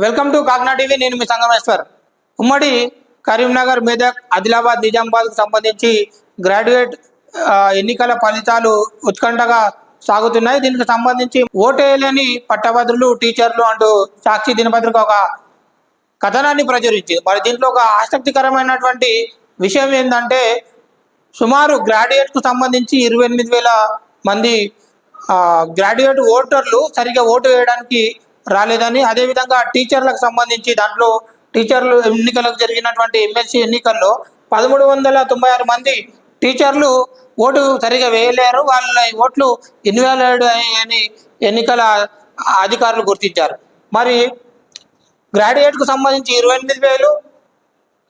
Welcome to Kagna TV. నేను మీ సంగమేశ్వర్. ఉమ్మడి కరీంనగర్, మెదక్, ఆదిలాబాద్, నిజామాబాద్కు సంబంధించి గ్రాడ్యుయేట్ ఎన్నికల ఫలితాలు ఉత్కంఠగా సాగుతున్నాయి. దీనికి సంబంధించి ఓటేయలేని పట్టభద్రులు, టీచర్లు అంటూ సాక్షి దినపత్రిక ఒక కథనాన్ని ప్రచురించింది. మరి దీంట్లో ఒక ఆసక్తికరమైనటువంటి విషయం ఏంటంటే, సుమారు గ్రాడ్యుయేట్కు సంబంధించి 28,000 మంది గ్రాడ్యుయేట్ ఓటర్లు సరిగా ఓటు వేయడానికి రాలేదని, అదేవిధంగా టీచర్లకు సంబంధించి దాంట్లో టీచర్లు ఎన్నికలకు జరిగినటువంటి ఎమ్మెల్సీ ఎన్నికల్లో 1396 మంది టీచర్లు ఓటు సరిగా వేయలేరు, వాళ్ళ ఓట్లు ఇన్వాలిడ్ అని ఎన్నికల అధికారులు గుర్తించారు. మరి గ్రాడ్యుయేట్కు సంబంధించి 28,000,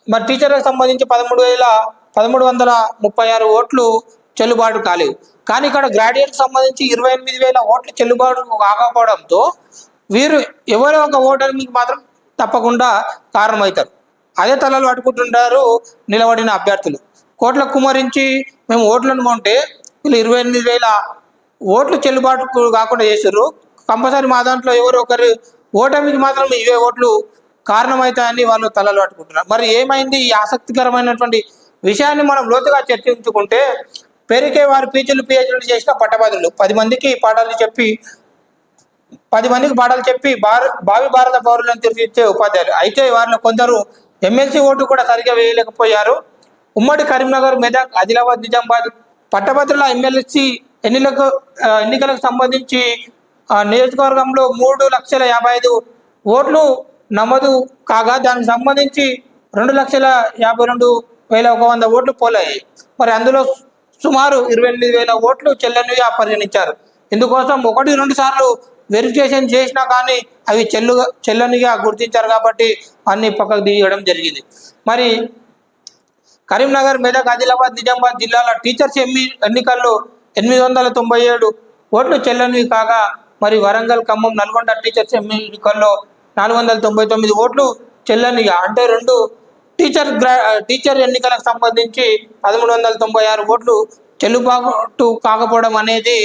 మరి టీచర్లకు సంబంధించి 1336 ఓట్లు చెల్లుబాటు కాలేవు. కానీ ఇక్కడ గ్రాడ్యుయేట్కి సంబంధించి 28,000 ఓట్లు చెల్లుబాటు కాకపోవడంతో వీరు ఎవరో ఒక ఓటర్కి మాత్రం తప్పకుండా కారణమవుతారు. అదే తలలు పట్టుకుంటుంటారు నిలబడిన అభ్యర్థులు. కోట్ల కుమరించి మేము ఓట్లను కొంటే వీళ్ళు 28,000 ఓట్లు చెల్లుబాటు కాకుండా చేశారు. కంపల్సరీ మా దాంట్లో ఎవరో ఒకరు ఓటమికి మాత్రం ఇవే ఓట్లు కారణమవుతాయని వాళ్ళు తలలు పట్టుకుంటున్నారు. మరి ఏమైంది? ఈ ఆసక్తికరమైనటువంటి విషయాన్ని మనం లోతుగా చర్చించుకుంటే, పేరుకే వారు పీజీలు పిహెచ్డీలు చేసిన పట్టభద్రులు 10 మందికి పాఠాలు చెప్పి భావి భారత పౌరులను తీర్చిదిద్దే ఉపాధ్యాయులు. అయితే వారిలో కొందరు ఎమ్మెల్సీ ఓటు కూడా సరిగా వేయలేకపోయారు. ఉమ్మడి కరీంనగర్, మెదక్, ఆదిలాబాద్, నిజామాబాద్ పట్టభద్రుల ఎమ్మెల్సీ ఎన్నికలకు సంబంధించి నియోజకవర్గంలో 3,55,000 ఓట్లు నమోదు కాగా దానికి సంబంధించి 2,52,100 ఓట్లు పోలయ్యాయి. మరి అందులో సుమారు 28,000 ఓట్లు చెల్లనిగా పరిగణించారు. ఇందుకోసం 1-2 సార్లు వెరిఫికేషన్ చేసినా కానీ అవి చెల్లనిగా గుర్తించారు కాబట్టి అన్ని పక్కకు తీయడం జరిగింది. మరి కరీంనగర్, మెదక్, ఆదిలాబాద్, నిజామాబాద్ జిల్లాల టీచర్స్ ఎన్నికల్లో 897 ఓట్లు చెల్లనివి కాగా, మరి వరంగల్, ఖమ్మం, నల్గొండ టీచర్స్ ఎన్నికల్లో 499 ఓట్లు చెల్లనిగా, అంటే 2 టీచర్ ఎన్నికలకు సంబంధించి 1396 ఓట్లు చెల్లుబాటు కాకపోవడం అనేది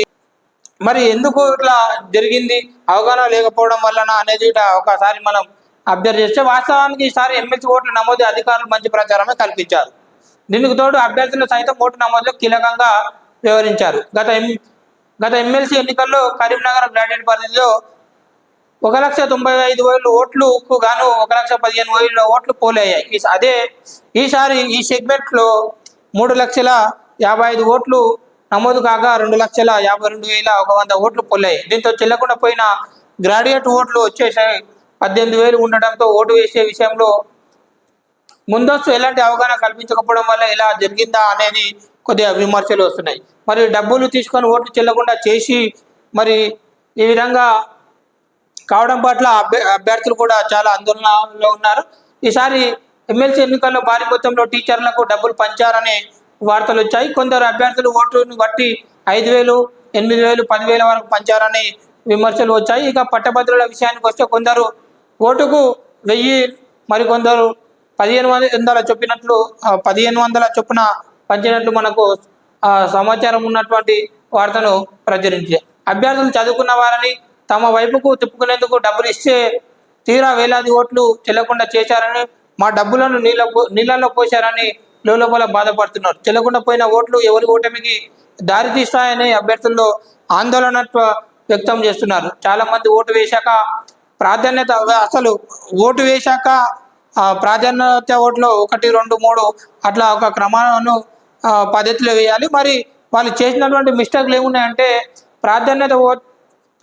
మరి ఎందుకు ఇట్లా జరిగింది, అవగాహన లేకపోవడం వలన అనేది ఒకసారి మనం అబ్జర్వ్ చేస్తే, వాస్తవానికి ఈసారి ఎమ్మెల్సీ ఓట్ల నమోదు అధికారులు మంచి ప్రచారమే కల్పించారు. దీనికి తోడు అభ్యర్థులు సైతం ఓటు నమోదులో కీలకంగా వ్యవహరించారు. గత ఎమ్మెల్సీ ఎన్నికల్లో కరీంనగర్ గ్రాడ్యుయేట్ పరిధిలో 1,95,000 ఓట్లకు గాను 1,15,000 ఓట్లు పోలయ్యాయి. ఈసారి ఈ సెగ్మెంట్లో 3,55,000 ఓట్లు నమోదు కాగా 2,52,100 ఓట్లు పోలయ్యాయి. దీంతో చెల్లకుండా పోయిన గ్రాడ్యుయేట్ ఓట్లు వచ్చేసాయి 18,000 ఉండటంతో ఓటు వేసే విషయంలో ముందస్తు ఎలాంటి అవగాహన కల్పించకపోవడం వల్ల ఇలా జరిగిందా అనేది కొద్దిగా విమర్శలు వస్తున్నాయి. మరి డబ్బులు తీసుకొని ఓట్లు చెల్లకుండా చేసి మరి ఈ విధంగా కావడం పట్ల అభ్యర్థులు కూడా చాలా ఆందోళనలో ఉన్నారు. ఈసారి ఎమ్మెల్సీ ఎన్నికల్లో భారీ మొత్తంలో టీచర్లకు డబ్బులు పంచారనే వార్తలు వచ్చాయి. కొందరు అభ్యర్థులు ఓటును బట్టి 5,000, 8,000, 10,000 వరకు పంచారని విమర్శలు వచ్చాయి. ఇక పట్టభద్రుల విషయానికి వస్తే కొందరు ఓటుకు 1,000, మరికొందరు 1,500 చొప్పున పంచినట్లు మనకు సమాచారం ఉన్నటువంటి వార్తను ప్రచురించాయి. అభ్యర్థులు చదువుకున్న వారని తమ వైపుకు తిప్పుకునేందుకు డబ్బులు ఇస్తే తీరా వేలాది ఓట్లు చెల్లకుండా చేశారని, మా డబ్బులను నీళ్ళల్లో పోశారని లోపల బాధపడుతున్నారు. చెల్లకుండా పోయిన ఓట్లు ఎవరి ఓటమికి దారి తీస్తాయని అభ్యర్థుల్లో ఆందోళన వ్యక్తం చేస్తున్నారు. చాలా మంది ఓటు వేశాక ప్రాధాన్యత ఓట్లు 1, 2, 3 అట్లా ఒక క్రమాన్ని పద్ధతిలో వేయాలి. మరి వాళ్ళు చేసినటువంటి మిస్టేక్లు ఏమున్నాయంటే,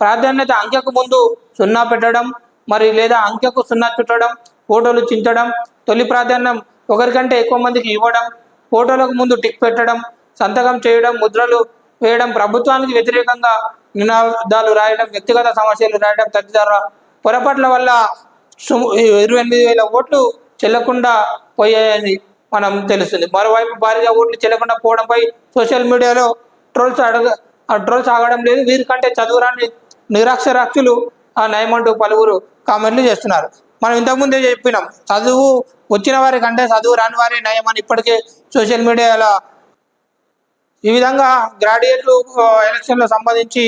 ప్రాధాన్యత అంకెకు ముందు 0 పెట్టడం, మరి లేదా అంకెకు 0 చుట్టడం, ఫోటోలు చించడం, తొలి ప్రాధాన్యం ఒకరికంటే ఎక్కువ మందికి ఇవ్వడం, ఫోటోలకు ముందు టిక్ పెట్టడం, సంతకం చేయడం, ముద్రలు వేయడం, ప్రభుత్వానికి వ్యతిరేకంగా నినాదాలు రాయడం, వ్యక్తిగత సమస్యలు రాయడం తదితర పొరపాట్ల వల్ల 28,000 ఓట్లు చెల్లకుండా పోయాయని మనం తెలుస్తుంది. మరోవైపు భారీగా ఓట్లు చెల్లకుండా పోవడంపై సోషల్ మీడియాలో ట్రోల్స్ ఆగడం లేదు. వీరికంటే చదువురాని నిరక్షరాస్యులు నయమంటూ పలువురు కామెంట్లు చేస్తున్నారు. మనం ఇంతకుముందే చెప్పినాం, చదువు వచ్చిన వారి కంటే చదువు రాని వారి నయం అని ఇప్పటికే సోషల్ మీడియాలో ఈ విధంగా గ్రాడ్యుయేట్లు ఎలక్షన్లకు సంబంధించి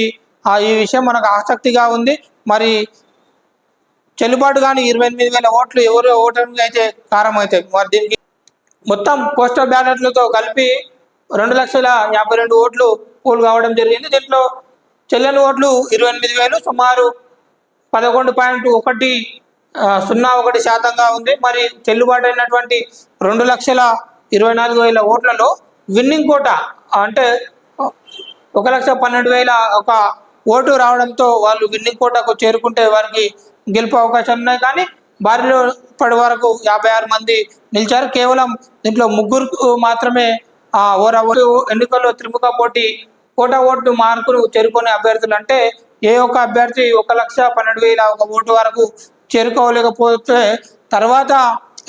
ఈ విషయం మనకు ఆసక్తిగా ఉంది. మరి చెల్లుబాటు కానీ 28,000 ఓట్లు ఎవరు ఓటమికి అయితే కారణమవుతాయి. మరి దీనికి మొత్తం పోస్టల్ బ్యాలెట్లతో కలిపి 2,52,000 ఓట్లు పోల్ కావడం జరిగింది. దీంట్లో చెల్లని ఓట్లు 28,000, సుమారు 11.01% ఉంది. మరి చెల్లుబాటు అయినటువంటి 2,24,000 ఓట్లలో విన్నింగ్ కోట అంటే 1,12,000 ఒక ఓటు రావడంతో వాళ్ళు విన్నింగ్ కోటకు చేరుకుంటే వారికి గెలుపు అవకాశాలు ఉన్నాయి. కానీ వారిలో ఇప్పటి వరకు 56 మంది నిలిచారు. కేవలం దీంట్లో ముగ్గురు మాత్రమే ఓటు ఎన్నికల్లో త్రిముఖ పోటీ కోటా ఓటు మార్కులు చేరుకునే అభ్యర్థులు. అంటే ఏ ఒక్క అభ్యర్థి 1,12,000 ఒక ఓటు వరకు చేరుకోలేకపోతే తర్వాత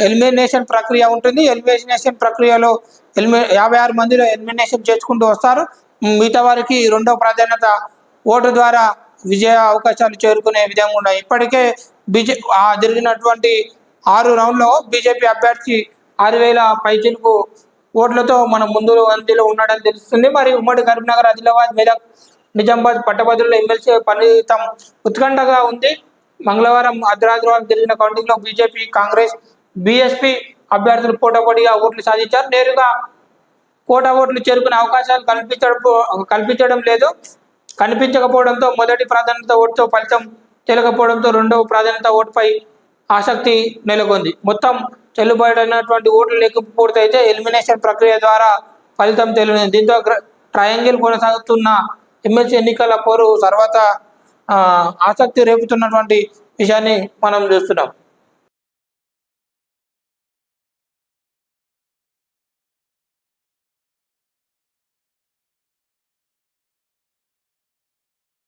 ఎలిమినేషన్ ప్రక్రియ ఉంటుంది. ఎలిమినేషన్ ప్రక్రియలో 56 మందిలో ఎలిమినేషన్ చేసుకుంటూ వస్తారు. మిగతా వారికి రెండవ ప్రాధాన్యత ఓటు ద్వారా విజయ అవకాశాలు చేరుకునే విధంగా ఉన్నాయి. ఇప్పటికే జరిగినటువంటి 6 రౌండ్లో బీజేపీ అభ్యర్థి 6,000 పైచిలకు ఓట్లతో మన ముందు అంతిలో ఉన్నాడని తెలుస్తుంది. మరి ఉమ్మడి కరీంనగర్, ఆదిలాబాద్, మెదక్, నిజామాబాద్, పట్టభద్రుల ఎమ్మెల్సీ ఫలితం ఉత్కంఠగా ఉంది. మంగళవారం అర్ధరాత్రి జరిగిన కౌంటింగ్లో బీజేపీ, కాంగ్రెస్, బీఎస్పీ అభ్యర్థులు పోటాపోటీగా ఓట్లు సాధించారు. నేరుగా కోటా ఓట్లు చేరుకునే అవకాశాలు కనిపించకపోవడంతో మొదటి ప్రాధాన్యత ఓటుతో ఫలితం తేలకపోవడంతో రెండవ ప్రాధాన్యత ఓటుపై ఆసక్తి నెలకొంది. మొత్తం చెల్లుబాటైనటువంటి ఓట్లు లెక్కింపు పూర్తయితే ఎలిమినేషన్ ప్రక్రియ ద్వారా ఫలితం తేలింది. దీంతో ట్రయాంగిల్ కొనసాగుతున్న ఎమ్మెల్సీ ఎన్నికల పోరు తర్వాత ఆసక్తి రేపుతున్నటువంటి విషయాన్ని మనం చూస్తున్నాం.